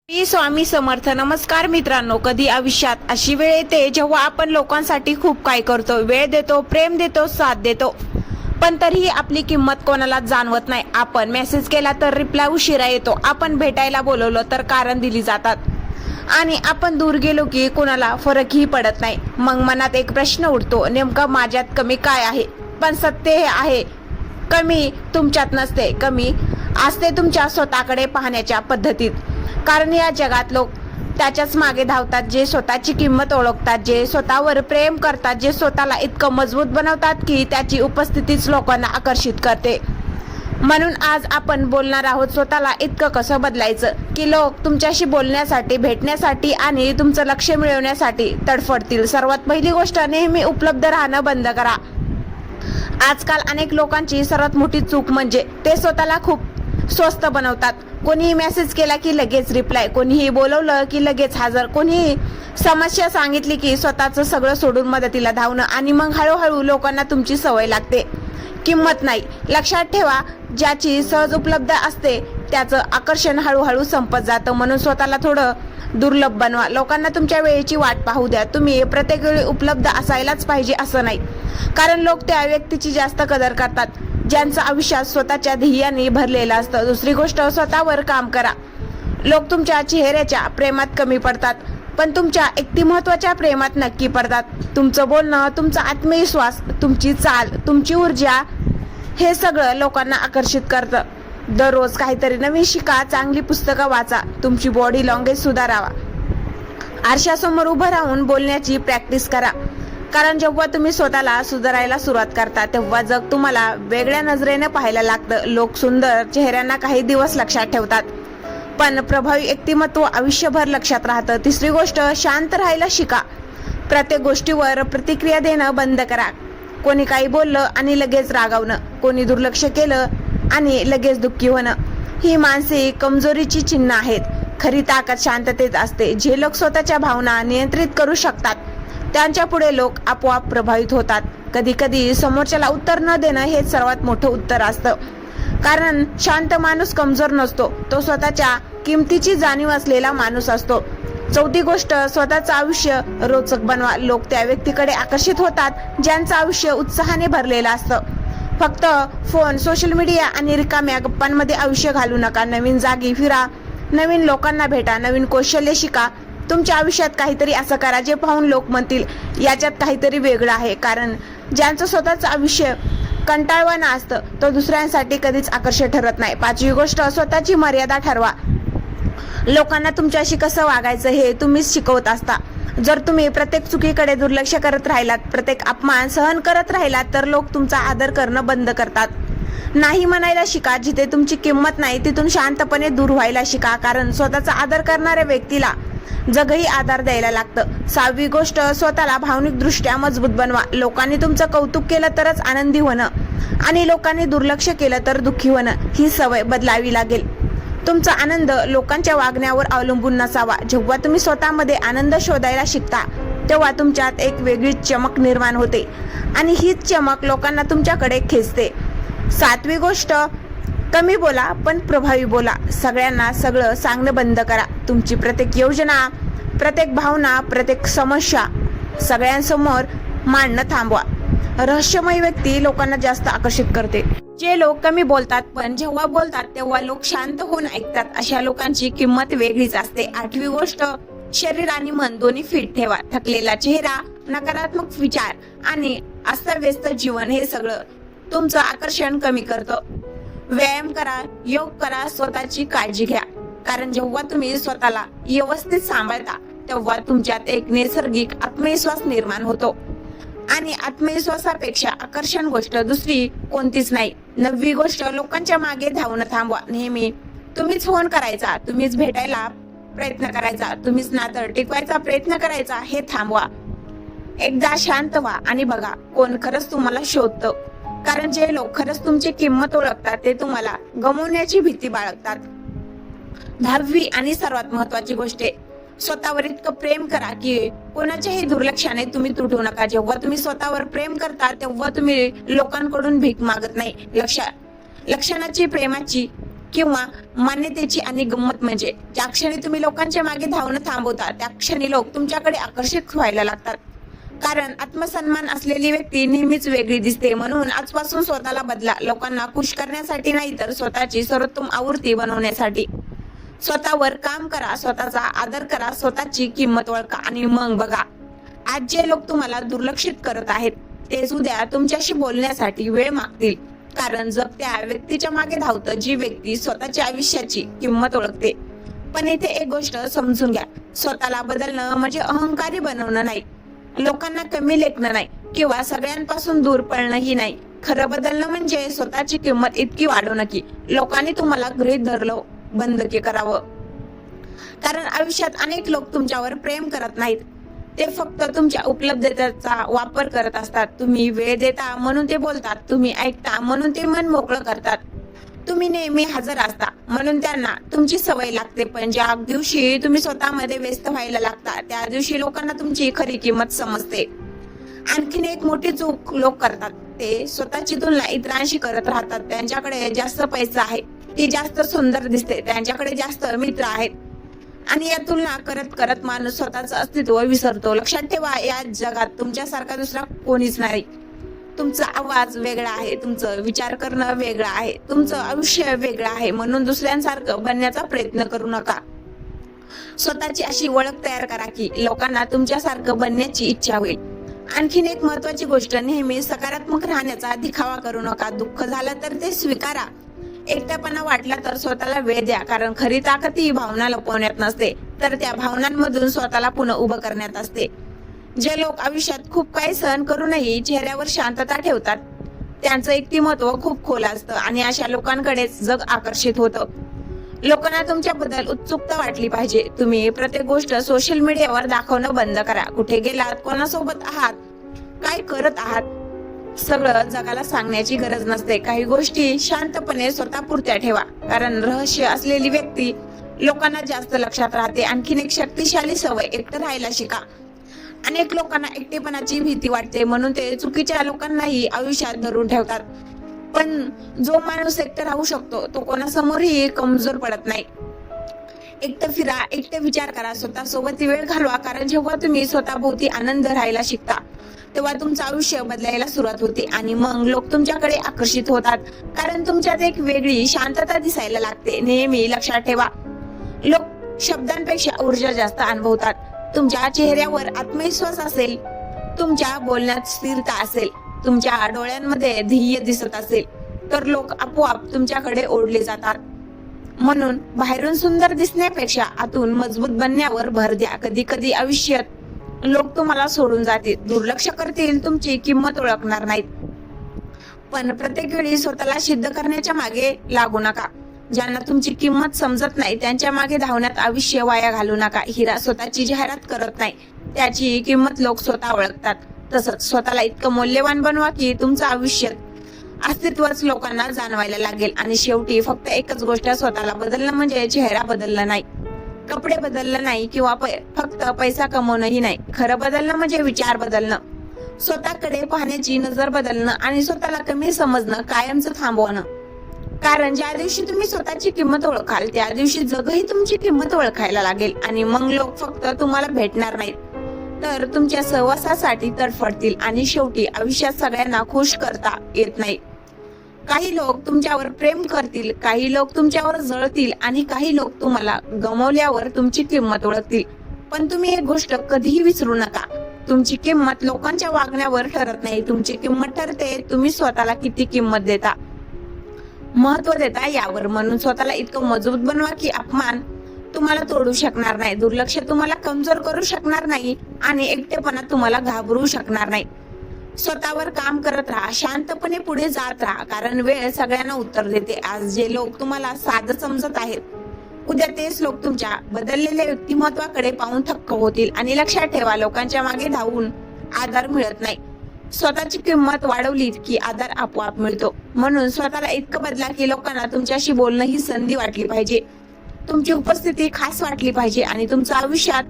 श्री स्वामी समर्थ. नमस्कार मित्रांनो. कधी आयुष्यात अशी वेळ येते जेव्हा आपण लोकांसाठी खूप काय करतो, वेळ देतो, प्रेम देतो, साथ देतो, पण तरीही आपली किंमत कोणाला जाणवत नाही. आपण मेसेज केला तर रिप्लाय उशिरा येतो, आपण भेटायला बोलवलं तर कारण दिली जातात, आणि आपण दूर गेलो की कोणाला फरकही पडत नाही. मग मनात एक प्रश्न उठतो, नेमकं माझ्यात कमी काय आहे? पण सत्य हे आहे, कमी तुमच्यात नसते, कमी असते तुमच्या स्वतःकडे पाहण्याच्या पद्धतीत. कारण या जगात लोक त्याच्याच मागे धावतात जे स्वतःची किंमत ओळखतात, जे स्वतःवर प्रेम करतात, जे स्वतःला इतकं मजबूत बनवतात की त्याची उपस्थितीच लोकांना आकर्षित करते. म्हणून आज आपण बोलणार आहोत, स्वतःला इतकं कसं बदलायचं की लोक तुमच्याशी बोलण्यासाठी, भेटण्यासाठी आणि तुमचं लक्ष मिळवण्यासाठी तडफडतील. सर्वात पहिली गोष्ट, नेहमी उपलब्ध राहणं बंद करा. आजकाल अनेक लोकांची सर्वात मोठी चूक म्हणजे ते स्वतःला खूप स्वस्त बनवतात. कोणीही मेसेज केला की लगेच रिप्लाय, कोणीही बोलवलं की लगेच हजर, कोणीही समस्या सांगितली की स्वतःचं सगळं सोडून मदतीला धावणं, आणि मग हळूहळू लोकांना तुमची सवय लागते. किंमत नाही. लक्षात ठेवा, ज्याची सहज उपलब्ध असते त्याचं आकर्षण हळूहळू संपत जातं. म्हणून स्वतःला थोडं दुर्लभ बनवा. लोकांना तुमच्या वेळेची वाट पाहू द्या. तुम्ही प्रत्येक वेळी उपलब्ध असायलाच पाहिजे असं नाही, कारण लोक त्या व्यक्तीची जास्त कदर करतात ज्यांचं आयुष्यात स्वतःच्या ध्येयाने भरलेलं असतं. दुसरी गोष्ट, स्वतःवर काम करा. लोक तुमच्या चेहऱ्याच्या प्रेमात कमी पडतात, पण तुमच्या व्यक्तिमत्वाच्या प्रेमात नक्की पडतात. तुमचं बोलणं, तुमचा आत्मविश्वास, तुमची चाल, तुमची ऊर्जा, हे सगळं लोकांना आकर्षित करतं. दररोज काहीतरी नवीन शिका, चांगली पुस्तकं वाचा, तुमची बॉडी लँग्वेज सुधारावा. आरशासमोर उभं राहून बोलण्याची प्रॅक्टिस करा, कारण जेव्हा तुम्ही स्वतःला सुधारायला सुरुवात करता तेव्हा जग तुम्हाला वेगळ्या नजरेने पाहायला लागतं. लोक सुंदर चेहऱ्यांना काही दिवस लक्षात ठेवतात, पण प्रभावी व्यक्तिमत्व आयुष्यभर लक्षात राहतं. तिसरी गोष्ट, शांत राहायला शिका. प्रत्येक गोष्टीवर प्रतिक्रिया देणं बंद करा. कोणी काही बोललं आणि लगेच रागावणं, कोणी दुर्लक्ष केलं आणि लगेच दुःखी होणं, ही मानसिक कमजोरीची चिन्ह आहेत. खरी ताकद शांततेत असते. जे लोक स्वतःच्या भावना नियंत्रित करू शकतात त्यांच्या पुढे लोक आपोआप प्रभावित होतात. कधी कधी समोरच्याला उत्तर न देणं हे सर्वात मोठं उत्तर असतं, कारण शांत माणूस कमजोर नसतो, तो स्वतःच्या किमतीची जाणीव असलेला माणूस असतो. चौथी गोष्ट, स्वतःचं आयुष्य रोचक बनवा. लोक त्या व्यक्तीकडे आकर्षित होतात ज्यांचं आयुष्य उत्साहाने भरलेलं असतं. फक्त फोन, सोशल मीडिया आणि रिकाम्या गप्पांमध्ये आयुष्य घालू नका. नवीन जागी फिरा, नवीन लोकांना भेटा, नवीन कौशल्य शिका. तुमच्या आयुष्यात काहीतरी असं करा जे पाहून लोक म्हणतील याच्यात काहीतरी वेगळं आहे. कारण ज्यांचं स्वतःचं आयुष्य कंटाळवाणं असतं तो दुसऱ्यांसाठी कधीच आकर्षक ठरत नाही. पाचवी गोष्ट, स्वतःची मर्यादा ठरवा. लोकांना तुमच्याशी कसं वागायचं हे तुम्हीच शिकवत असता. जर तुम्ही प्रत्येक चुकीकडे दुर्लक्ष करत राहिलात, प्रत्येक अपमान सहन करत राहिलात, तर लोक तुमचा आदर करणं बंद करतात. नाही म्हणायला शिका. जिथे तुमची किंमत नाही तिथून शांतपणे दूर व्हायला शिका, कारण स्वतःचा आदर करणाऱ्या व्यक्तीला जगही आधार द्यायला लागतं. सहावी गोष्ट, स्वतःला भावनिक दृष्ट्या मजबूत बनवा. लोकांनी तुमचं कौतुक केलं तरच आनंदी होणं, आणि लोकांनी दुर्लक्ष केलं तर दुःखी होणं, ही सवय बदलावी लागेल. तुमचा आनंद लोकांच्या वागण्यावर अवलंबून नसावा. जेव्हा तुम्ही स्वतःमध्ये आनंद शोधायला शिकता तेव्हा तुमच्यात एक वेगळीच चमक निर्माण होते, आणि हीच चमक लोकांना तुमच्याकडे खेचते. सातवी गोष्ट, कमी बोला पण प्रभावी बोला. सगळ्यांना सगळं सांगणं बंद करा. तुमची प्रत्येक योजना, प्रत्येक भावना, प्रत्येक समस्या सगळ्यांसमोर मांडणं थांबवा. रहस्यमय व्यक्ती लोकांना जास्त आकर्षित करते. जे लोक कमी बोलतात पण जेव्हा बोलतात तेव्हा लोक शांत होऊन ऐकतात, अशा लोकांची किंमत वेगळीच असते. आठवी गोष्ट, शरीर आणि मन दोन्ही फिट ठेवा. थकलेला चेहरा, नकारात्मक विचार आणि अस्ताव्यस्त जीवन हे सगळं तुमचं आकर्षण कमी करतं. व्यायाम करा, योग करा, स्वतःची काळजी घ्या, कारण जेव्हा तुम्ही स्वतःला व्यवस्थित सांभाळता तेव्हा तुमच्यात एक नैसर्गिक आत्मविश्वास निर्माण होतो, आणि आत्मविश्वासापेक्षा आकर्षण गोष्ट दुसरी कोणतीच नाही. नववी गोष्ट, लोकांच्या मागे धावणं थांबवा. नेहमी तुम्हीच फोन करायचा, तुम्हीच भेटायला प्रयत्न करायचा, तुम्हीच नातं टिकवायचा प्रयत्न करायचा, हे थांबवा. एकदा शांत व्हा आणि बघा कोण खरंच तुम्हाला शोधतं, कारण जे लोक खरंच तुमची किंमत ओळखतात ते तुम्हाला गमावण्याची भीती बाळगतात. 10वी आणि सर्वात महत्वाची गोष्ट, स्वतःवर इतकं प्रेम करा की कोणाच्याही दुर्लक्षाने तुम्ही तुटू नका. जेव्हा तुम्ही स्वतःवर प्रेम करता तेव्हा तुम्ही लोकांकडून भीक मागत नाही. लक्षणाची प्रेमाची किंवा मान्यतेची आणि गंमत म्हणजे ज्या क्षणी तुम्ही लोकांच्या मागे धावणं थांबवता त्या क्षणी लोक तुमच्याकडे आकर्षित व्हायला लागतात. कारण आत्मसन्मान असलेली व्यक्ती नेहमीच वेगळी दिसते. म्हणून आजपासून स्वतःला बदला, लोकांना खुश करण्यासाठी नाही तर स्वतःची सर्वोत्तम आवृत्ती बनवण्यासाठी. स्वतःवर काम करा, स्वतःचा आदर करा, स्वतःची किंमत ओळखा आणि मग बघा आज जे लोक तुम्हाला दुर्लक्षित करत आहेत तेच उद्या तुमच्याशी बोलण्यासाठी वेळ मागतील. कारण जग त्या व्यक्तीच्या मागे धावतं जी व्यक्ती स्वतःच्या आयुष्याची किंमत ओळखते. पण इथे एक गोष्ट समजून घ्या, स्वतःला बदलणं म्हणजे अहंकारी बनवणं नाही, लोकांना कमी लेखणं नाही किंवा सगळ्यांपासून दूर पळणंही नाही. खरं बदलणं म्हणजे स्वतःची किंमत इतकी वाढवणं की लोकांनी तुम्हाला गृहीत धरलं बंद करावं. कारण आयुष्यात अनेक लोक तुमच्यावर प्रेम करत नाहीत, ते फक्त तुमच्या उपलब्धतेचा वापर करत असतात. तुम्ही वेळ देता म्हणून ते बोलतात, तुम्ही ऐकता म्हणून ते मन मोकळं करतात, तुम्ही नेहमी हजर असता म्हणून त्यांना तुमची सवय लागते. पण ज्या दिवशी तुम्ही स्वतःमध्ये व्यस्त व्हायला लागता त्या दिवशी लोकांना तुमची खरी किंमत समजते. आणखीन एक मोठी चूक लोक करतात, ते स्वतःची तुलना इतरांशी करत राहतात. त्यांच्याकडे जास्त पैसा आहे, ती जास्त सुंदर दिसते, त्यांच्याकडे जास्त मित्र आहेत आणि या तुलना करत करत माणूस स्वतःचं अस्तित्व विसरतो. लक्षात ठेवा, या जगात तुमच्यासारखा दुसरा कोणीच नाही. तुमचा आवाज वेगळा आहे, तुमचं विचार करणं वेगळं आहे, तुमचं आयुष्य वेगळं आहे. म्हणून दुसऱ्यांसारखं बनण्याचा प्रयत्न करू नका. स्वतःची अशी ओळख तयार करा की लोकांना तुमच्यासारखं बनण्याची इच्छा होईल. आणखीन एक महत्वाची गोष्ट, नेहमी सकारात्मक राहण्याचा दिखावा करू नका. दुःख झालं तर ते स्वीकारा, एकटेपणा वाटला तर स्वतःला वेळ द्या. कारण खरी ताकद ही भावना लपवण्यात नसते तर त्या भावनांमधून स्वतःला पुन्हा उभं करण्यात असते. जे लोक आयुष्यात खूप काही सहन करूनही चेहऱ्यावर शांतता ठेवतात त्यांचं व्यक्तिमत्व खूप खोल असतं आणि अशा लोकांकडेच जग आकर्षित होतं. लोकांना तुमच्याबद्दल उत्सुकता वाटली पाहिजे. तुम्ही प्रत्येक गोष्ट सोशल मीडियावर दाखवणं बंद करा. कुठे गेलात, कोणासोबत आहात, काय करत आहात, सगळं जगाला सांगण्याची गरज नसते. काही गोष्टी शांतपणे स्वतःपुरत्या ठेवा. कारण रहस्य असलेली व्यक्ती लोकांना जास्त लक्षात राहते. आणखीन एक शक्तिशाली सवय, एकटं राहायला शिका. अनेक लोकांना एकटेपणाची भीती वाटते म्हणून ते चुकीच्या लोकांनाही आयुष्यात धरून ठेवतात. पण जो माणूस एकटं राहू शकतो तो कोणासमोरही कमजोर पडत नाही. एकटं फिरा, एकटं विचार करा, स्वतःसोबत वेळ घालवा. कारण जेव्हा तुम्ही स्वतःभोवती आनंद राहायला शिकता तेव्हा तुमचं आयुष्य बदलायला सुरुवात होते आणि मग लोक तुमच्याकडे आकर्षित होतात. कारण तुमच्यात एक वेगळी शांतता दिसायला लागते. नेहमी लक्षात ठेवा, लोक शब्दांपेक्षा ऊर्जा जास्त अनुभवतात. तुमच्या चेहऱ्यावर आत्मविश्वास असेल, तुमच्या बोलण्यात स्थिरता असेल, तुमच्या डोळ्यांमध्ये ध्येय दिसत असेल तर लोक आपोआप तुमच्याकडे ओढले जातात. म्हणून बाहेरून सुंदर दिसण्यापेक्षा आतून मजबूत बनण्यावर भर द्या. कधी कधी आयुष्यात लोक तुम्हाला सोडून जातील, दुर्लक्ष करतील, तुमची किंमत ओळखणार नाहीत. पण प्रत्येक वेळी स्वतःला सिद्ध करण्याच्या मागे लागू नका. ज्यांना तुमची किंमत समजत नाही त्यांच्या मागे धावण्यात आयुष्य वाया घालू नका. हिरा स्वतःची जाहिरात करत नाही, त्याची किंमत लोक स्वतः ओळखतात. तसंच स्वतःला इतकं मौल्यवान बनवा की तुमचं आयुष्य अस्तित्वच लोकांना जाणवायला लागेल. आणि शेवटी फक्त एकच गोष्ट, स्वतःला बदलणं म्हणजे चेहरा बदलणं नाही, कपडे बदलणं नाही किंवा फक्त पैसा कमवणंही नाही. खरं बदलणं म्हणजे विचार बदलणं, स्वतःकडे पाहण्याची नजर बदलणं आणि स्वतःला कमी समजणं कायमचं थांबवणं. कारण ज्या दिवशी तुम्ही स्वतःची किंमत ओळखाल त्या दिवशी जगही तुमची किंमत ओळखायला लागेल आणि मग लोक फक्त तुम्हाला भेटणार नाहीत तर तुमच्या सहवासासाठी तडफडतील. आणि शेवटी आयुष्यात सगळ्यांना खुश करता येत नाही. काही लोक तुमच्यावर प्रेम करतील, काही लोक तुमच्यावर जळतील आणि काही लोक तुम्हाला गमावल्यावर तुमची किंमत ओळखतील. पण तुम्ही एक गोष्ट कधीही विसरू नका, तुमची किंमत लोकांच्या वागण्यावर ठरत नाही. तुमची किंमत ठरते तुम्ही स्वतःला किती किंमत देता, महत्व देता यावर. म्हणून स्वतःला इतकं मजबूत बनवा की अपमान तुम्हाला तोडू शकणार नाही, दुर्लक्ष तुम्हाला कमजोर करू शकणार नाही आणि एकटेपणा तुम्हाला घाबरू शकणार नाही. स्वतःवर काम करत राहा, शांतपणे पुढे जात राहा. कारण वेळ सगळ्यांना उत्तर देते. आज जे लोक तुम्हाला साधं समजत आहेत उद्या तेच लोक तुमच्या बदललेल्या व्यक्तिमत्वाकडे पाहून थक्क होतील. आणि लक्षात ठेवा, लोकांच्या मागे धावून आधार मिळत नाही, स्वतःची किंमत वाढवली की आधार आपोआप मिळतो. म्हणून स्वतःला इतकं बदला की लोकांना तुमच्याशी बोलणं ही संधी वाटली पाहिजे, तुमची उपस्थिती खास वाटली पाहिजे आणि तुमचं आयुष्यात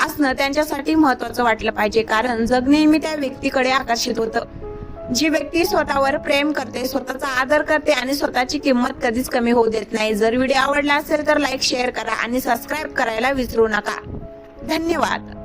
असणं त्यांच्यासाठी महत्वाचं वाटलं पाहिजे. कारण जग नेहमी त्या व्यक्तीकडे आकर्षित होतं जी व्यक्ती स्वतःवर प्रेम करते, स्वतःचा आदर करते आणि स्वतःची किंमत कधीच कमी होऊ देत नाही. जर व्हिडिओ आवडला असेल तर लाईक, शेअर करा आणि सबस्क्राईब करायला विसरू नका. धन्यवाद.